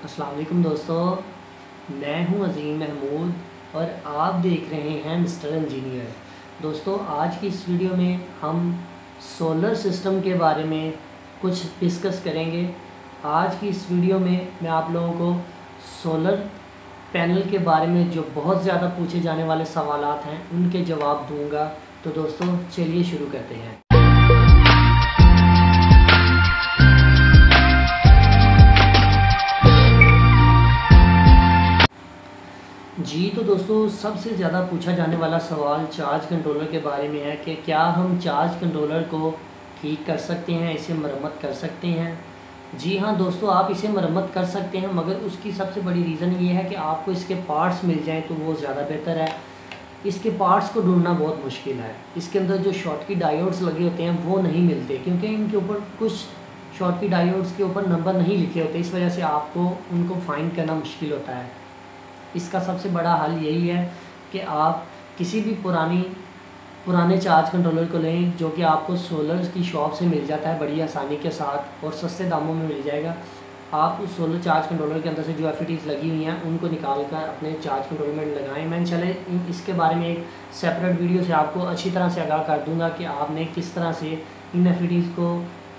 अस्सलाम वालेकुम दोस्तों, मैं हूं अज़ीम महमूद और आप देख रहे हैं मिस्टर इंजीनियर। दोस्तों, आज की इस वीडियो में हम सोलर सिस्टम के बारे में कुछ डिस्कस करेंगे। आज की इस वीडियो में मैं आप लोगों को सोलर पैनल के बारे में जो बहुत ज़्यादा पूछे जाने वाले सवालात हैं उनके जवाब दूंगा। तो दोस्तों, चलिए शुरू करते हैं। जी तो दोस्तों, सबसे ज़्यादा पूछा जाने वाला सवाल चार्ज कंट्रोलर के बारे में है कि क्या हम चार्ज कंट्रोलर को ठीक कर सकते हैं, इसे मरम्मत कर सकते हैं। जी हाँ दोस्तों, आप इसे मरम्मत कर सकते हैं, मगर उसकी सबसे बड़ी रीज़न ये है कि आपको इसके पार्ट्स मिल जाएं तो वो ज़्यादा बेहतर है। इसके पार्ट्स को ढूंढना बहुत मुश्किल है। इसके अंदर जो शॉटकी डायोड्स लगे होते हैं वो नहीं मिलते, क्योंकि इनके ऊपर कुछ शॉटकी डायोड्स के ऊपर नंबर नहीं लिखे होते। इस वजह से आपको उनको फाइंड करना मुश्किल होता है। इसका सबसे बड़ा हल यही है कि आप किसी भी पुराने चार्ज कंट्रोलर को लें, जो कि आपको सोलर की शॉप से मिल जाता है बड़ी आसानी के साथ और सस्ते दामों में मिल जाएगा। आप उस सोलर चार्ज कंट्रोलर के अंदर से जो एफईटीज़ लगी हुई हैं उनको निकाल कर अपने चार्ज कंट्रोलर में लगाएं। मैं इंशाल्लाह इसके बारे में एक सेपरेट वीडियो से आपको अच्छी तरह से आगाह कर दूंगा कि आपने किस तरह से इन एफईटीज़ को,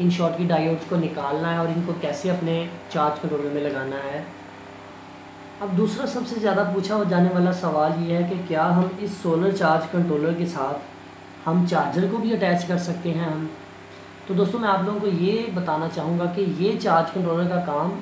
इन शॉटकी डायोड्स को निकालना है और इनको कैसे अपने चार्ज कंट्रोलर में लगाना है। अब दूसरा सबसे ज़्यादा पूछा जाने वाला सवाल ये है कि क्या हम इस सोलर चार्ज कंट्रोलर के साथ हम चार्जर को भी अटैच कर सकते हैं हम। तो दोस्तों, मैं आप लोगों को ये बताना चाहूँगा कि ये चार्ज कंट्रोलर का काम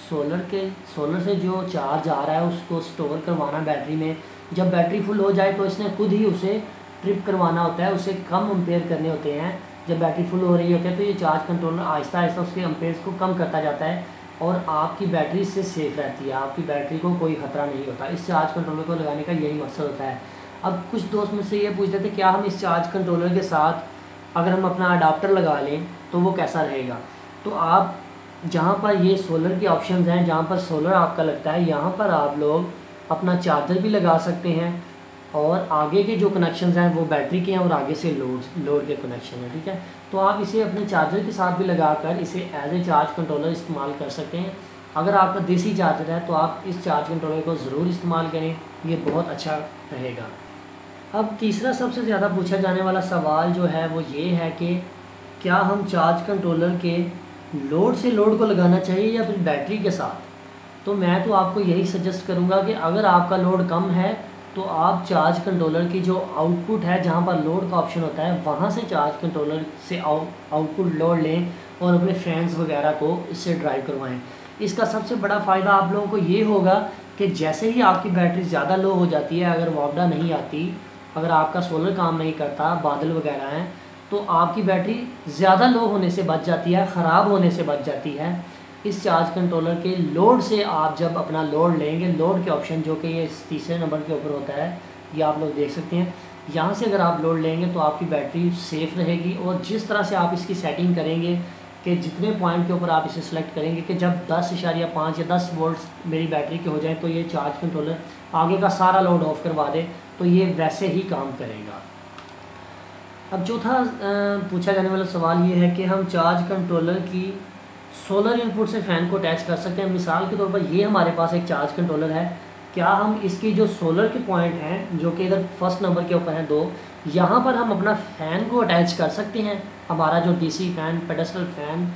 सोलर से जो चार्ज आ रहा है उसको स्टोर करवाना बैटरी में। जब बैटरी फुल हो जाए तो इसने खुद ही उसे ट्रिप करवाना होता है, उसे कम अम्पेयर करने होते हैं। जब बैटरी फुल हो रही होती है तो ये चार्ज कंट्रोलर आहिस्ता आहिस्ता उसके अम्पेयर्स को कम करता जाता है और आपकी बैटरी इससे सेफ़ रहती है, आपकी बैटरी को कोई ख़तरा नहीं होता। इस चार्ज कंट्रोलर को लगाने का यही मकसद होता है। अब कुछ दोस्त मुझसे ये पूछते थे क्या हम इस चार्ज कंट्रोलर के साथ अगर हम अपना अडाप्टर लगा लें तो वो कैसा रहेगा। तो आप जहाँ पर ये सोलर के ऑप्शंस हैं, जहाँ पर सोलर आपका लगता है, यहाँ पर आप लोग अपना चार्जर भी लगा सकते हैं और आगे के जो कनेक्शंस हैं वो बैटरी के हैं और आगे से लोड के कनेक्शन है, ठीक है। तो आप इसे अपने चार्जर के साथ भी लगाकर इसे एज ए चार्ज कंट्रोलर इस्तेमाल कर सकते हैं। अगर आपका देसी चार्जर है तो आप इस चार्ज कंट्रोलर को ज़रूर इस्तेमाल करें, ये बहुत अच्छा रहेगा। अब तीसरा सबसे ज़्यादा पूछा जाने वाला सवाल जो है वो ये है कि क्या हम चार्ज कंट्रोलर के लोड से लोड को लगाना चाहिए या फिर बैटरी के साथ। तो मैं तो आपको यही सजेस्ट करूँगा कि अगर आपका लोड कम है तो आप चार्ज कंट्रोलर की जो आउटपुट है, जहाँ पर लोड का ऑप्शन होता है, वहाँ से चार्ज कंट्रोलर से आउटपुट लोड लें और अपने फैंस वगैरह को इससे ड्राइव करवाएं। इसका सबसे बड़ा फ़ायदा आप लोगों को ये होगा कि जैसे ही आपकी बैटरी ज़्यादा लो हो जाती है, अगर वापडा नहीं आती, अगर आपका सोलर काम नहीं करता, बादल वगैरह हैं, तो आपकी बैटरी ज़्यादा लो होने से बच जाती है, ख़राब होने से बच जाती है। इस चार्ज कंट्रोलर के लोड से आप जब अपना लोड लेंगे, लोड के ऑप्शन जो कि ये तीसरे नंबर के ऊपर होता है, ये आप लोग देख सकते हैं, यहाँ से अगर आप लोड लेंगे तो आपकी बैटरी सेफ़ रहेगी। और जिस तरह से आप इसकी सेटिंग करेंगे कि जितने पॉइंट के ऊपर आप इसे सेलेक्ट करेंगे कि जब 10.5 या 10 वोल्ट्स मेरी बैटरी के हो जाए तो ये चार्ज कंट्रोलर आगे का सारा लोड ऑफ करवा दे, तो ये वैसे ही काम करेगा। अब चौथा पूछा जाने वाला सवाल ये है कि हम चार्ज कंट्रोलर की सोलर इनपुट से फ़ैन को अटैच कर सकते हैं। मिसाल के तौर पर ये हमारे पास एक चार्ज कंट्रोलर है, क्या हम इसकी जो सोलर के पॉइंट हैं जो कि इधर फर्स्ट नंबर के ऊपर हैं 2, यहाँ पर हम अपना फ़ैन को अटैच कर सकते हैं। हमारा जो डीसी फ़ैन, पेडस्टल फ़ैन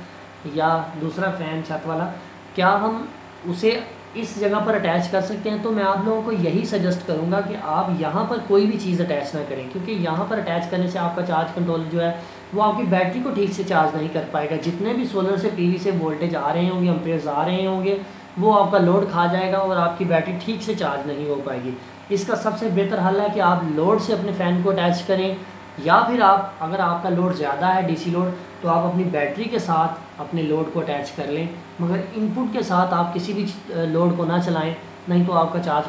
या दूसरा फ़ैन छत वाला, क्या हम उसे इस जगह पर अटैच कर सकते हैं। तो मैं आप लोगों को यही सजेस्ट करूंगा कि आप यहाँ पर कोई भी चीज़ अटैच ना करें, क्योंकि यहाँ पर अटैच करने से आपका चार्ज कंट्रोलर जो है वो आपकी बैटरी को ठीक से चार्ज नहीं कर पाएगा। जितने भी सोलर से पीवी से वोल्टेज आ रहे होंगे, एम्पेयर्स आ रहे होंगे, वो आपका लोड खा जाएगा और आपकी बैटरी ठीक से चार्ज नहीं हो पाएगी। इसका सबसे बेहतर हल है कि आप लोड से अपने फ़ैन को अटैच करें, या फिर आप अगर आपका लोड ज़्यादा है डीसी लोड, तो आप अपनी बैटरी के साथ अपने लोड को अटैच कर लें, मगर इनपुट के साथ आप किसी भी लोड को ना चलाएं, नहीं तो आपका चार्ज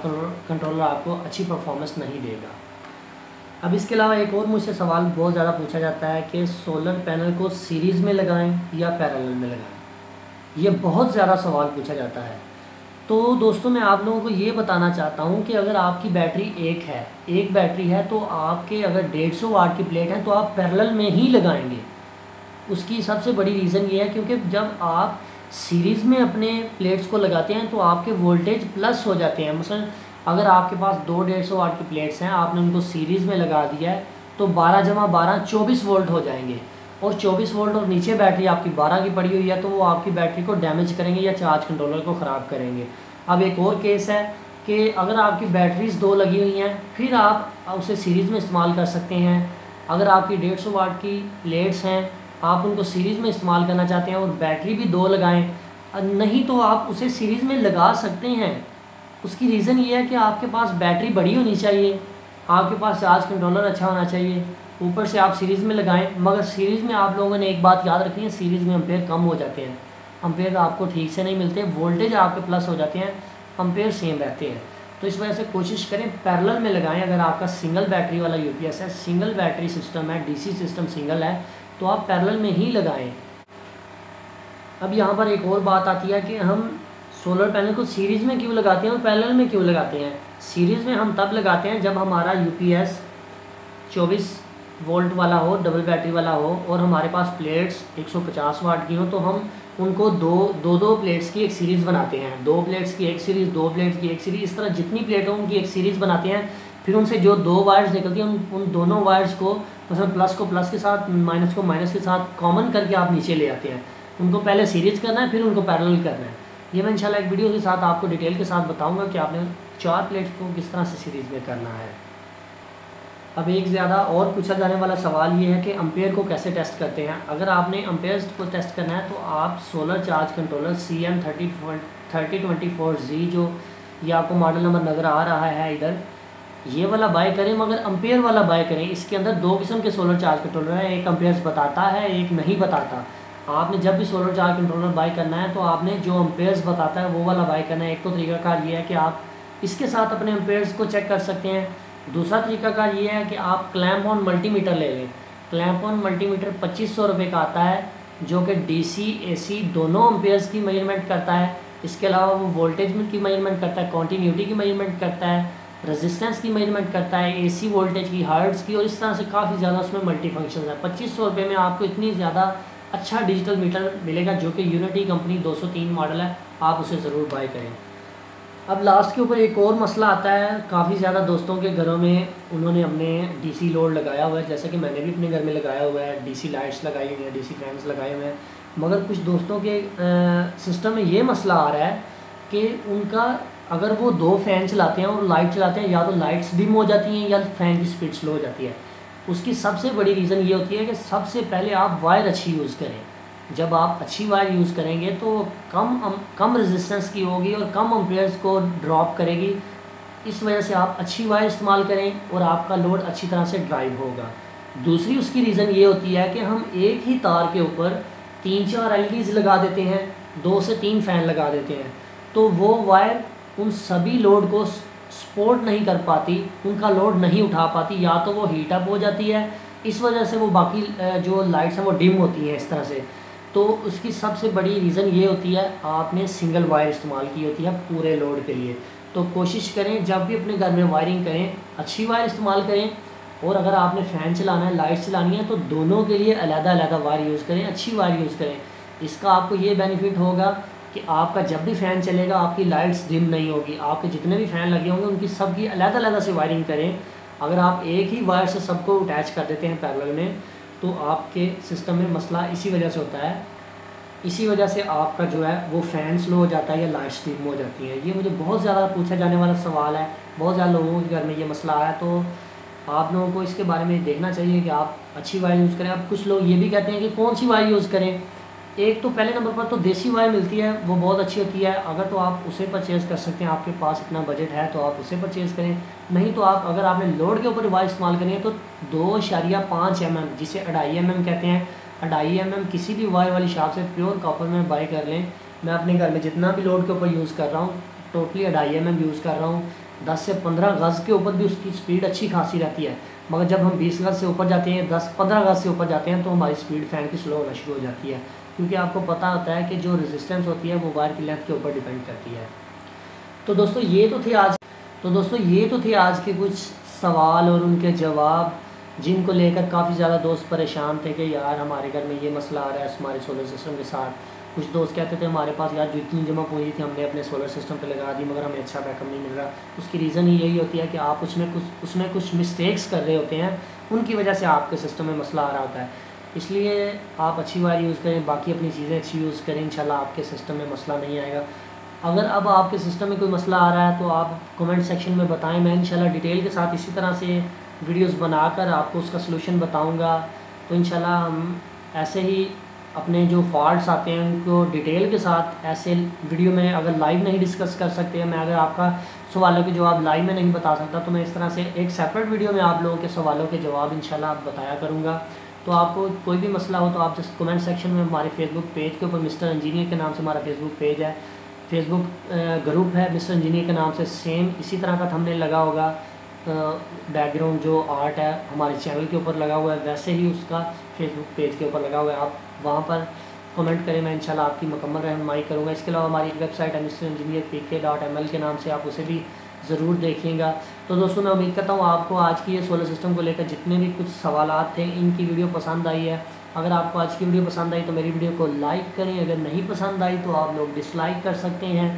कंट्रोलर आपको अच्छी परफॉर्मेंस नहीं देगा। अब इसके अलावा एक और मुझसे सवाल बहुत ज़्यादा पूछा जाता है कि सोलर पैनल को सीरीज़ में लगाएं या पैरेलल में लगाएं। ये बहुत ज़्यादा सवाल पूछा जाता है। तो दोस्तों, मैं आप लोगों को ये बताना चाहता हूँ कि अगर आपकी बैटरी एक बैटरी है तो आपके अगर 150 वाट की प्लेट है तो आप पैरेलल में ही लगाएंगे। उसकी सबसे बड़ी रीज़न ये है क्योंकि जब आप सीरीज़ में अपने प्लेट्स को लगाते हैं तो आपके वोल्टेज प्लस हो जाते हैं। मसलन अगर आपके पास दो 150 वाट की प्लेट्स हैं, आपने उनको सीरीज़ में लगा दिया है तो 12 जमा 12 24 वोल्ट हो जाएंगे, और 24 वोल्ट और नीचे बैटरी आपकी 12 की पड़ी हुई है तो वो आपकी बैटरी को डैमेज करेंगे या चार्ज कंट्रोलर को ख़राब करेंगे। अब एक और केस है कि अगर आपकी बैटरीज दो लगी हुई हैं, फिर आप उसे सीरीज़ में इस्तेमाल कर सकते हैं। अगर आपकी 150 वाट की प्लेट्स हैं, आप उनको सीरीज़ में इस्तेमाल करना चाहते हैं और बैटरी भी दो लगाएं, नहीं तो आप उसे सीरीज़ में लगा सकते हैं। उसकी रीज़न ये है कि आपके पास बैटरी बड़ी होनी चाहिए, आपके पास चार्ज कंट्रोलर अच्छा होना चाहिए, ऊपर से आप सीरीज़ में लगाएं। मगर सीरीज़ में आप लोगों ने एक बात याद रखनी है, सीरीज़ में एम्पेयर कम हो जाते हैं, एम्पेयर आपको ठीक से नहीं मिलते, वोल्टेज आपके प्लस हो जाते हैं, एम्पेयर सेम रहते हैं। तो इस वजह से कोशिश करें पैरेलल में लगाएं। अगर आपका सिंगल बैटरी वाला यूपीएस है, सिंगल बैटरी सिस्टम है, डीसी सिस्टम सिंगल है, तो आप पैरेलल में ही लगाएं। अब यहाँ पर एक और बात आती है कि हम सोलर पैनल को सीरीज़ में क्यों लगाते हैं और पैरेलल में क्यों लगाते हैं। सीरीज़ में हम तब लगाते हैं जब हमारा यूपीएस 24 वोल्ट वाला हो, डबल बैटरी वाला हो, और हमारे पास प्लेट्स 150 वाट की हो, तो हम उनको दो प्लेट्स की एक सीरीज़ बनाते हैं। दो प्लेट्स की एक सीरीज़, दो प्लेट्स की एक सीरीज़, इस तरह जितनी प्लेट हो उनकी एक सीरीज़ बनाते हैं। फिर उनसे जो दो वायर्स निकलती हैं उन दोनों वायर्स को, मतलब प्लस को प्लस के साथ, माइनस को माइनस के साथ कॉमन करके आप नीचे ले आते हैं। उनको पहले सीरीज़ करना है, फिर उनको पैरेलल करना है। ये मैं इंशाल्लाह एक वीडियो के साथ आपको डिटेल के साथ बताऊँगा कि आपने 4 प्लेट्स को किस तरह से सीरीज़ में करना है। अब एक ज़्यादा और पूछा जाने वाला सवाल ये है कि एम्पेयर को कैसे टेस्ट करते हैं। अगर आपने एम्पेयर्स को टेस्ट करना है तो आप सोलर चार्ज कंट्रोलर CM3024Z, जो ये आपको मॉडल नंबर नज़र आ रहा है इधर, ये वाला बाय करें, मगर एम्पेयर वाला बाय करें। इसके अंदर दो किस्म के सोलर चार्ज कंट्रोलर है, एक एम्पेयर्स बताता है, एक नहीं बताता। आपने जब भी सोलर चार्ज कंट्रोलर बाय करना है तो आपने जो एम्पेयर्स बताता है वो वाला बाय करना है। एक तो तरीकाकार ये है कि आप इसके साथ अपने एम्पेयर्स को चेक कर सकते हैं। दूसरा तरीकाकार ये है कि आप क्लैम्प ऑन मल्टीमीटर ले लें। क्लैम्प ऑन मल्टीमीटर 2500 रुपये का आता है, जो कि डीसी एसी दोनों एम्पेयर्स की मेजरमेंट करता है। इसके अलावा वो वोल्टेज की मेजरमेंट करता है, कॉन्टीन्यूटी की मेजरमेंट करता है, रेजिस्टेंस की मेजरमेंट करता है, एसी वोल्टेज की, हर्ट्ज़ की, और इस तरह से काफ़ी ज़्यादा उसमें मल्टी फंक्शन है। 2500 रुपये में आपको इतनी ज़्यादा अच्छा डिजिटल मीटर मिलेगा, जो कि यूनिटी कंपनी 203 मॉडल है, आप उसे ज़रूर बाय करें। अब लास्ट के ऊपर एक और मसला आता है, काफ़ी ज़्यादा दोस्तों के घरों में उन्होंने अपने डीसी लोड लगाया हुआ है, जैसे कि मैंने भी अपने घर में लगाया हुआ है, डीसी लाइट्स लगाई हुई हैं, डीसी फैंस लगाए हुए हैं। मगर कुछ दोस्तों के सिस्टम में ये मसला आ रहा है कि उनका अगर वो दो फ़ैन चलाते हैं और लाइट चलाते हैं, या तो लाइट्स डिम हो जाती हैं या फ़ैन की स्पीड स्लो हो जाती है। उसकी सबसे बड़ी रीज़न ये होती है कि सबसे पहले आप वायर अच्छी यूज़ करें। जब आप अच्छी वायर यूज़ करेंगे तो कम रेजिस्टेंस की होगी और कम एम्पेयर्स को ड्रॉप करेगी। इस वजह से आप अच्छी वायर इस्तेमाल करें और आपका लोड अच्छी तरह से ड्राइव होगा। दूसरी उसकी रीज़न ये होती है कि हम एक ही तार के ऊपर 3-4 LEDs लगा देते हैं, 2 से 3 फ़ैन लगा देते हैं, तो वो वायर उन सभी लोड को सपोर्ट नहीं कर पाती, उनका लोड नहीं उठा पाती, या तो वो हीट अप हो जाती है, इस वजह से वो बाकी जो लाइट्स हैं वो डिम होती हैं इस तरह से। तो उसकी सबसे बड़ी रीज़न ये होती है आपने सिंगल वायर इस्तेमाल की होती है पूरे लोड के लिए। तो कोशिश करें जब भी अपने घर में वायरिंग करें अच्छी वायर इस्तेमाल करें, और अगर आपने फ़ैन चलाना है, लाइट चलानी है, तो दोनों के लिए अलग-अलग वायर यूज़ करें, अच्छी वायर यूज़ करें। इसका आपको ये बेनिफिट होगा कि आपका जब भी फ़ैन चलेगा आपकी लाइट्स डिम नहीं होगी। आपके जितने भी फ़ैन लगे होंगे उनकी सबकी अलग-अलग से वायरिंग करें। अगर आप एक ही वायर से सबको अटैच कर देते हैं पैरेलल में, तो आपके सिस्टम में मसला इसी वजह से होता है। इसी वजह से आपका जो है वो फ़ैन स्लो हो जाता है या लाइट्स डिम हो जाती है। ये मुझे बहुत ज़्यादा पूछा जाने वाला सवाल है, बहुत ज़्यादा लोगों के घर में ये मसला आया, तो आप लोगों को इसके बारे में देखना चाहिए कि आप अच्छी वायर यूज़ करें। अब कुछ लोग ये भी कहते हैं कि कौन सी वायर यूज़ करें। एक तो पहले नंबर पर तो देसी वायर मिलती है, वो बहुत अच्छी होती है, अगर तो आप उसे परचेज़ कर सकते हैं, आपके पास इतना बजट है तो आप उसे परचेज़ करें। नहीं तो आप अगर आपने लोड के ऊपर वायर इस्तेमाल करनी है तो 2.5 mm, जिसे 2.5 mm कहते हैं, 2.5 mm किसी भी वायर वाली शॉप से प्योर कॉपर में बाय कर लें। मैं अपने घर में जितना भी लोड के ऊपर यूज़ कर रहा हूँ टोटली 2.5 mm यूज़ कर रहा हूँ। 10 से 15 गज़ के ऊपर भी उसकी स्पीड अच्छी खासी रहती है, मगर जब हम 20 गज़ से ऊपर जाते हैं, 10-15 गज़ से ऊपर जाते हैं, तो हमारी स्पीड फ़ैन की स्लो होना शुरू हो जाती है, क्योंकि आपको पता होता है कि जो रेजिस्टेंस होती है वो वायर की लेंथ के ऊपर डिपेंड करती है। तो दोस्तों ये तो थे आज के कुछ सवाल और उनके जवाब, जिनको लेकर काफ़ी ज़्यादा दोस्त परेशान थे कि यार हमारे घर में ये मसला आ रहा है हमारे सोलर सिस्टम के साथ। कुछ दोस्त कहते थे हमारे पास यार जितनी जमा पूंजी थी हमने अपने सोलर सिस्टम पे लगा दी मगर हमें अच्छा बैकअप नहीं मिल रहा। उसकी रीज़न ही यही होती है कि आप उसमें कुछ मिस्टेक्स कर रहे होते हैं, उनकी वजह से आपके सिस्टम में मसला आ रहा होता है। इसलिए आप अच्छी वायर यूज़ करें, बाकी अपनी चीज़ें अच्छी यूज़ करें, इंशाल्लाह आपके सिस्टम में मसला नहीं आएगा। अगर अब आपके सिस्टम में कोई मसला आ रहा है तो आप कमेंट सेक्शन में बताएं, मैं इंशाल्लाह डिटेल के साथ इसी तरह से वीडियोस बनाकर आपको उसका सलूशन बताऊंगा। तो इंशाल्लाह हम ऐसे ही अपने जो फॉल्ट्स आते हैं उनको डिटेल के साथ ऐसे वीडियो में, अगर लाइव नहीं डिस्कस कर सकते हैं, मैं अगर आपका सवालों के जवाब लाइव में नहीं बता सकता तो मैं इस तरह से एक सेपरेट वीडियो में आप लोगों के सवालों के जवाब इंशाल्लाह आप बताया करूँगा। तो आपको कोई भी मसला हो तो आप जस्ट कमेंट सेक्शन में हमारे फेसबुक पेज के ऊपर मिस्टर इंजीनियर के नाम से हमारा फेसबुक पेज है, फेसबुक ग्रुप है मिस्टर इंजीनियर के नाम से, सेम इसी तरह का थंबनेल लगा होगा, बैकग्राउंड जो आर्ट है हमारे चैनल के ऊपर लगा हुआ है वैसे ही उसका फेसबुक पेज के ऊपर लगा हुआ है। आप वहाँ पर कमेंट करें, मैं इंशाल्लाह आपकी मुकम्मल रहनुमाई करूँगा। इसके अलावा हमारी एक वेबसाइट है मिस्टर इंजीनियर pk.ml के नाम से, आप उसे भी ज़रूर देखिएगा। तो दोस्तों मैं उम्मीद करता हूँ आपको आज की ये सोलर सिस्टम को लेकर जितने भी कुछ सवालात थे इनकी वीडियो पसंद आई है। अगर आपको आज की वीडियो पसंद आई तो मेरी वीडियो को लाइक करें, अगर नहीं पसंद आई तो आप लोग डिसलाइक कर सकते हैं।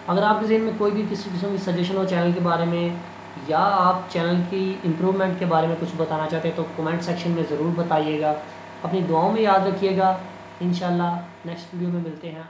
अगर आपके ज़हन में कोई भी किसी किस्म की सजेशन हो चैनल के बारे में या आप चैनल की इम्प्रूवमेंट के बारे में कुछ बताना चाहते हैं तो कमेंट सेक्शन में ज़रूर बताइएगा। अपनी दुआओं में याद रखिएगा। इंशाल्लाह नेक्स्ट वीडियो में मिलते हैं।